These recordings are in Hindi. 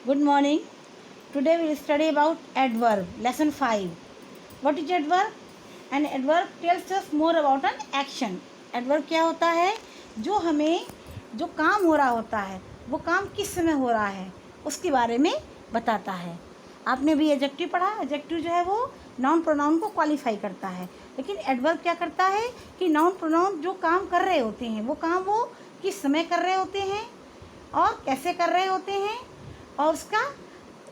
Good morning. Today we will study about adverb. Lesson 5. What is adverb? An adverb tells us more about an action. Adverb क्या होता है? जो हमें जो काम हो रहा होता है वो काम किस समय हो रहा है उसके बारे में बताता है. आपने भी एडजेक्टिव पढ़ा. एडजेक्टिव जो है वो नाउन प्रोनाउन को क्वालिफाई करता है, लेकिन एडवर्ब क्या करता है कि नाउन प्रोनाउन जो काम कर रहे होते हैं वो काम वो किस समय कर रहे होते हैं और कैसे कर रहे होते हैं और उसका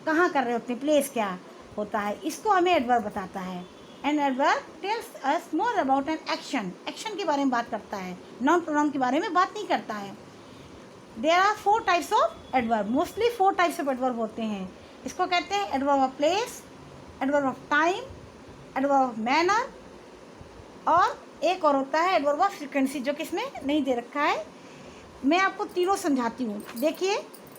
कहाँ कर रहे होते हैं, प्लेस क्या होता है, इसको हमें एडवर्ब बताता है. And adverb tells us more about an action. Action के बारे में बात करता है, नाउन प्रोनाउन के बारे में बात नहीं करता है. There are 4 types of adverb. Mostly 4 types of adverb होते हैं. इसको कहते हैं adverb of place, adverb of time, adverb of manner और एक और होता है एडवर्ब ऑफ फ्रीक्वेंसी, जो कि इसमें नहीं दे रखा है. मैं आपको तीनों समझाती हूँ. देखिए,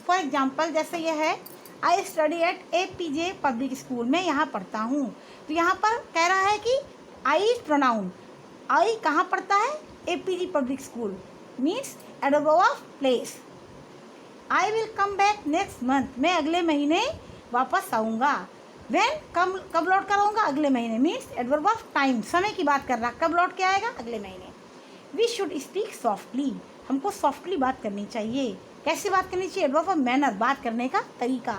फॉर एग्जाम्पल जैसे यह है I study eight APJ public school. मैं यहाँ पढ़ता हूँ. तो यहाँ पर कह रहा है कि आई प्रोनाउन. आई कहाँ पढ़ता है? APJ public school means adverb of place. I will come back next month. मैं अगले महीने वापस आऊँगा. व्हेन कब लौट कर आऊँगा? अगले महीने मीन्स एडवर्ब ऑफ टाइम. समय की बात कर रहा, कब लौट के आएगा? अगले महीने. We should speak softly. हमको सॉफ्टली बात करनी चाहिए. कैसे बात करनी चाहिए? एडवर्ब ऑफ मैनर, बात करने का तरीका.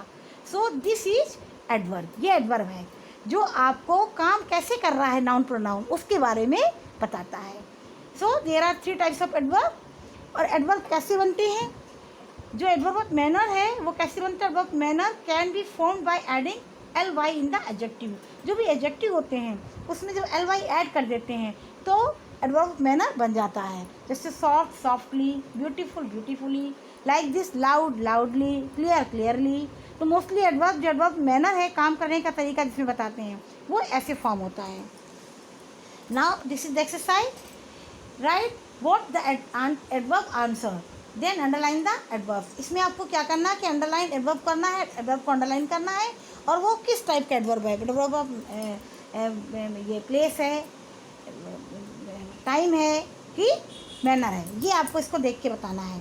सो दिस इज एडवर्ब. ये एडवर्ब है जो आपको काम कैसे कर रहा है नाउन प्रोनाउन उसके बारे में बताता है. So there are 3 types of adverb. और एडवर्ब कैसे बनते हैं? जो एडवर्ब ऑफ मैनर है वो कैसे बनता है? Adverb of manner can be formed by adding ly in the adjective. जो भी एडजेक्टिव होते हैं उसमें जब ly ऐड कर देते हैं तो एडवर्ब ऑफ मैनर बन जाता है. जैसे soft softly, beautiful beautifully, like this loud loudly, clear clearly. तो मोस्टली एडवर्ब जो एडवर्ब मैनर है, काम करने का तरीका जिसमें बताते हैं, वो ऐसे फॉर्म होता है. Now this is the exercise. Write what the adverb answer, then underline the adverb. इसमें आपको क्या करना है कि अंडरलाइन एडवर्ब करना है, एडवर्ब को अंडरलाइन करना है. और वो किस टाइप का एडवर्ब है? एडवर्ब ऑफ ये प्लेस है, टाइम है कि मैनर है, ये आपको इसको देख के बताना है.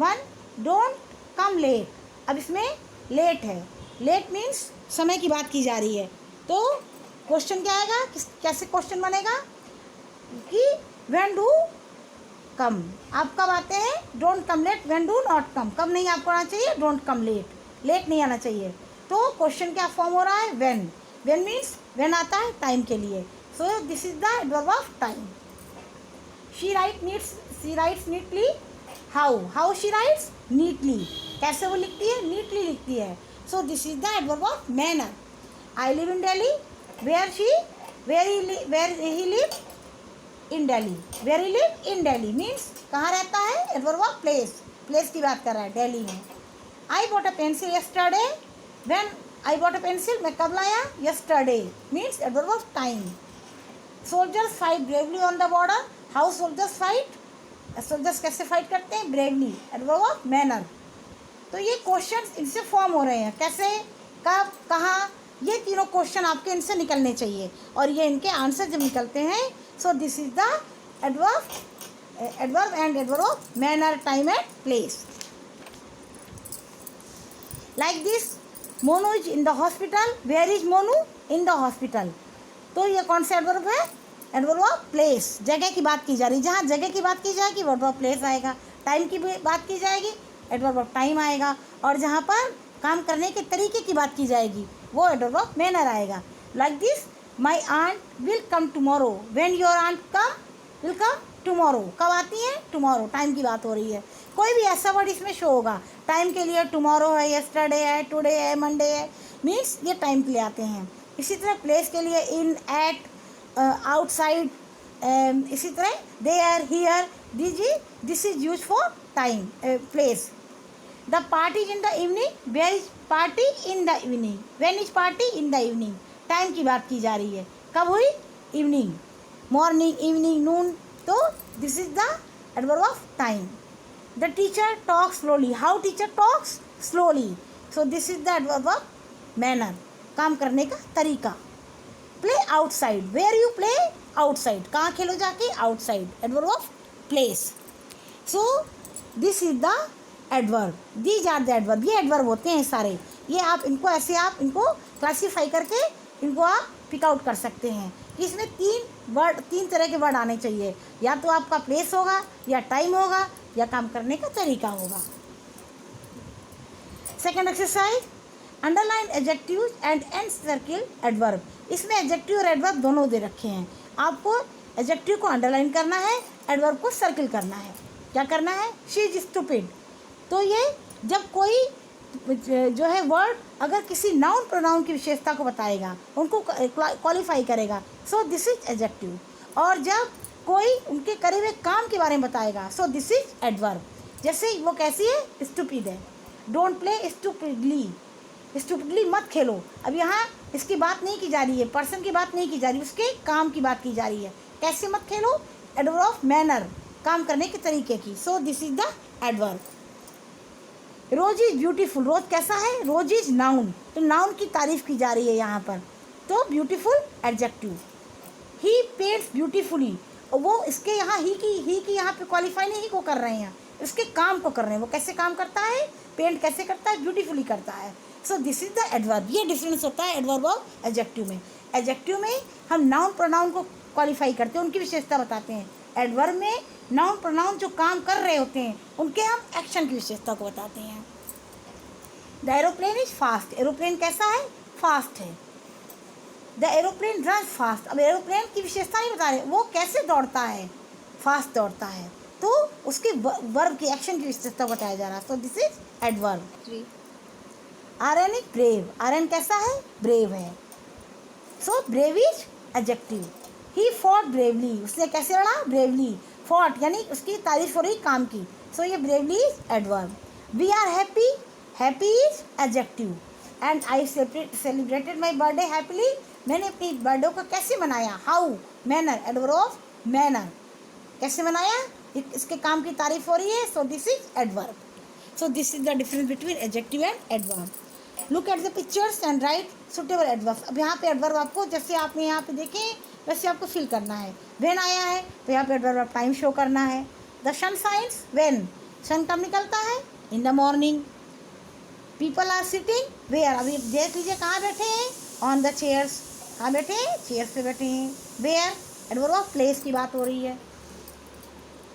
1. Don't come late. अब इसमें लेट है. लेट मीन्स समय की बात की जा रही है. तो क्वेश्चन क्या आएगा? कैसे क्वेश्चन बनेगा कि व्हेन डू कम. आप कब आते हैं? Don't come late. When do not come. कब नहीं आपको आना चाहिए? Don't come late. लेट नहीं आना चाहिए. तो क्वेश्चन क्या फॉर्म हो रहा है? व्हेन. व्हेन मीन्स व्हेन आता है टाइम के लिए. So this is the adverb of time. She writes neatly. How she writes? Neatly. कैसे वो लिखती है? नीटली लिखती है. So this is the adverb of manner. I live in Delhi. Where he live in Delhi. Where he live in Delhi means कहाँ रहता है? Adverb of place. प्लेस की बात कर रहा है, दिल्ली में. I bought a pencil yesterday. When I bought a pencil, मैं कब लाया? Yesterday means adverb of time. Soldiers fight bravely on the border. How soldiers fight? Soldiers कैसे फाइट करते हैं? ब्रेवली. Adverb of manner. तो ये क्वेश्चन इनसे फॉर्म हो रहे हैं. कैसे, कब, कहाँ, ये तीनों क्वेश्चन आपके इनसे निकलने चाहिए. और ये इनके आंसर जब निकलते हैं, so this is the adverb and adverb of manner, time and place. Like this, Monu is in the hospital. Where is Monu? In the hospital. तो ये कौन सा एडवर्ब है? Adverb of place. जगह की बात की जा रही है. जहाँ जगह की बात की जाएगी एडवर्ब ऑफ प्लेस आएगा. टाइम की बात की जाएगी एडवर्ब ऑफ टाइम आएगा. और जहाँ पर काम करने के तरीके की बात की जाएगी वो एडवर्ब ऑफ मैनर आएगा. Like this, my aunt will come tomorrow. When your aunt will come tomorrow. कब आती है? टुमारो. टाइम की बात हो रही है. कोई भी ऐसा वर्ड इसमें शो होगा. टाइम के लिए टुमारो है, यस्टरडे है, टुडे है, मंडे है, मीन्स ये टाइम के लिए आते हैं. इसी तरह प्लेस के लिए इन, एट, आउटसाइड. इसी तरह there, here. This is use for time, place. The party is in the evening. Where is party? In the evening. When is party? In the evening. Time की बात की जा रही है. कब हुई? इवनिंग. Morning, evening, noon. तो this is the adverb of time. The teacher talks slowly. How teacher talks? Slowly. So this is the adverb of manner, काम करने का तरीका. Play outside. Where you play? Outside. कहाँ खेलो जाके? Outside. Adverb of place. So this is the adverb, these are the adverb, ये एडवर्ब होते हैं सारे। ये आप इनको ऐसे आप इनको क्लासीफाई करके इनको आप पिक आउट कर सकते हैं कि इसमें तीन तरह के वर्ड आने चाहिए, या तो आपका प्लेस होगा, या टाइम होगा, या काम करने का तरीका होगा। Second exercise, underline adjective and and circle adverb. इसमें एडजेक्टिव और एडवर्ब दोनों दे रखे हैं। आपको एडजेक्टिव को अंडरलाइन करना है, एडवर्ब को सर्किल करना है। क्या करना है? She is stupid. तो ये जब कोई जो है वर्ड अगर किसी नाउन प्रोनाउन की विशेषता को बताएगा, उनको क्वालिफाई करेगा, सो दिस इज एडजेक्टिव। और जब कोई उनके करे हुए काम के बारे में बताएगा, सो दिस इज एडवर्ब। जैसे वो कैसी है? स्टूपिड है। डोंट प्ले स्टूपिडली, स्टूपिडली मत खेलो। अब यहाँ इसकी बात नहीं की जा रही है, पर्सन की बात नहीं की जा रही, उसके काम की बात की जा रही है। कैसे मत खेलो? एडवर्ब ऑफ मैनर, काम करने के तरीके की। So this is the adverb. Rose is beautiful, rose कैसा है? रोज इज नाउन, तो नाउन की तारीफ की जा रही है यहाँ पर, तो beautiful adjective. He paints beautifully, वो इसके यहाँ ही की यहाँ पे क्वालिफाई नहीं को कर रहे हैं, उसके काम को कर रहे हैं। वो कैसे काम करता है? पेंट कैसे करता है? ब्यूटीफुली करता है। So this is the adverb. ये डिफरेंस होता है एडवर्ब और एडजेक्टिव में। एडजेक्टिव में हम नाउन प्रोनाउन को क्वालिफाई करते हैं, उनकी विशेषता बताते हैं। एडवर्ब में नाउन प्रोनाउन जो काम कर रहे होते हैं, उनके हम एक्शन की विशेषता को बताते हैं। The aeroplane is fast, aeroplane कैसा है? फास्ट है। द एरोप्लेन रन फास्ट, अब एरोप्लेन की विशेषता नहीं बता रहे, वो कैसे दौड़ता है? फास्ट दौड़ता है, तो उसके वर्ब की एक्शन की विशेषता बताया जा रहा है। So this is adverb. Aryan is brave, Aryan कैसा है? ब्रेव है। So brave is adjective. He fought bravely, उसने कैसे लड़ा? ब्रेवली। फॉट यानी उसकी तारीफ हो रही काम की, सो ये bravely is adverb. We are happy, happy is adjective. And I celebrated my birthday happily, मैंने अपनी बर्थडे को कैसे मनाया? How, manner, adverb of manner, कैसे मनाया? इसके काम की तारीफ हो रही है, so this is adverb. So this is the difference between adjective and adverb. Look at the pictures and write suitable adverb. अब यहाँ पे एडवर्ब आपको जैसे आपने यहाँ पे देखे वैसे आपको फिल करना है। व्हेन आया है तो यहाँ पे एडवर्ब ऑफ टाइम शो करना है। The sun shines when, sun कब निकलता है? In the morning. People are sitting where, अभी देख लीजिए कहाँ बैठे हैं? ऑन द चेयर्स, कहाँ बैठे हैं? चेयर्स पे बैठे हैं। वेयर, एडवर्ब ऑफ प्लेस की बात हो रही है।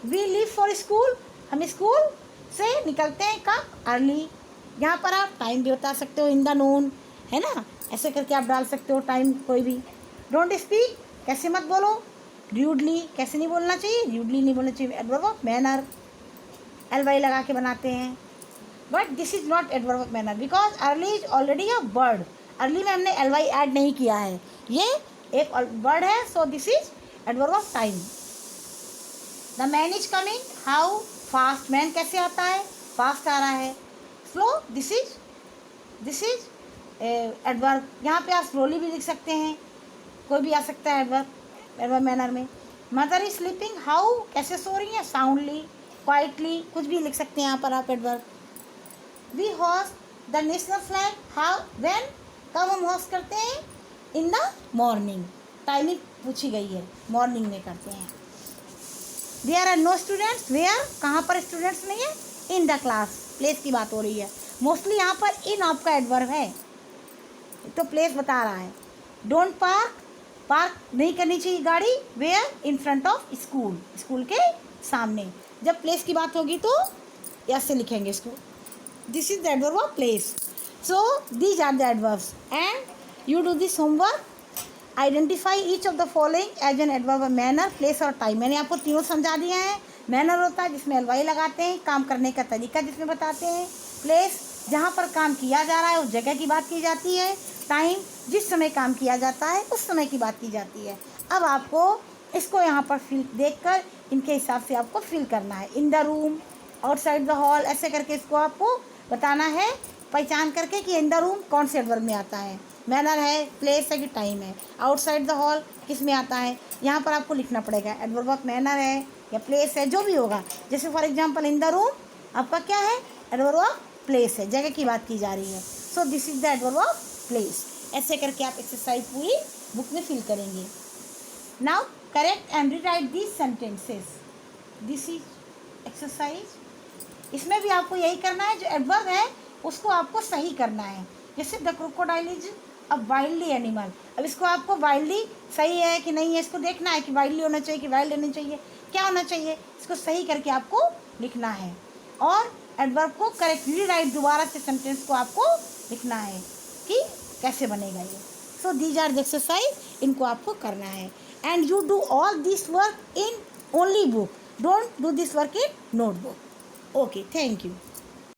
वी लीव फॉर स्कूल, हम स्कूल से निकलते हैं कब? अर्ली। यहाँ पर आप टाइम भी बता सकते हो, इन द नून, है ना, ऐसे करके आप डाल सकते हो टाइम कोई भी। डोंट स्पीक, कैसे मत बोलो? र्यूडली, कैसे नहीं बोलना चाहिए? र्यूडली नहीं बोलना चाहिए। एडवर्ब ऑफ मैनर, एल लगा के बनाते हैं। But this is not adverb of manner because early is already a word. Early में हमने एल ऐड नहीं किया है, ये एक वर्ड है, so this is adverb of time. The man is coming, how fast, man कैसे आता है? फास्ट आ रहा है। Slow, this is adverb. यहाँ पे आप स्लोली भी लिख सकते हैं, कोई भी आ सकता है एडवर्ब मैनर में। मदर इज स्लीपिंग, हाउ, कैसे सो रही है? साउंडली, क्वाइटली, कुछ भी लिख सकते हैं यहाँ पर आप adverb. We host the national flag, how, when, कब हम होस्ट करते हैं? इन द मॉर्निंग, टाइमिंग पूछी गई है, मॉर्निंग में करते हैं। There are no students where, कहाँ पर स्टूडेंट्स नहीं है? इन द क्लास, प्लेस की बात हो रही है। मोस्टली यहाँ पर इन आपका एडवर्ब है, तो प्लेस बता रहा है। डोंट पार्क, पार्क नहीं करनी चाहिए गाड़ी, where, in front of school, school के सामने। जब प्लेस की बात होगी तो ऐसे लिखेंगे इसको। This is the adverb of place. So these are the adverbs and you do this homework. Identify each of the following as an adverb of manner, place और टाइम। मैंने आपको तीनों समझा दिया है। मैनर होता है जिसमें एल लगाते हैं, काम करने का तरीका जिसमें बताते हैं। प्लेस, जहाँ पर काम किया जा रहा है उस जगह की बात की जाती है। टाइम, जिस समय काम किया जाता है उस समय की बात की जाती है। अब आपको इसको यहाँ पर फिल देखकर इनके हिसाब से आपको फिल करना है। In the room, outside the hall, ऐसे करके इसको आपको बताना है, पहचान करके कि इन द रूम कौन से एडवर्ब में आता है। मैनर है, प्लेस है कि टाइम है। आउटसाइड द हॉल किस में आता है, यहाँ पर आपको लिखना पड़ेगा। एडवर्ब ऑफ मैनर है या प्लेस है, जो भी होगा। जैसे for example in the room आपका क्या है? एडवर्ब ऑफ प्लेस है, जगह की बात की जा रही है। So this is the adverb of place. ऐसे करके आप एक्सरसाइज पूरी बुक में फिल करेंगे। Now correct and rewrite these sentences. This is exercise इसमें भी आपको यही करना है, जो एडवर्ब है उसको आपको सही करना है। जैसे the crocodile is a wildly animal, अब इसको आपको वाइल्डली सही है कि नहीं है इसको देखना है, कि वाइल्डली होना चाहिए कि वाइल्ड होना चाहिए, क्या होना चाहिए, इसको सही करके आपको लिखना है। और एडवर्ब को करेक्टली राइट, दोबारा से सेंटेंस को आपको लिखना है कि कैसे बनेगा ये। So these are the exercise, इनको आपको करना है। And you do all this work in only book, don't do this work in notebook. Okay, thank you.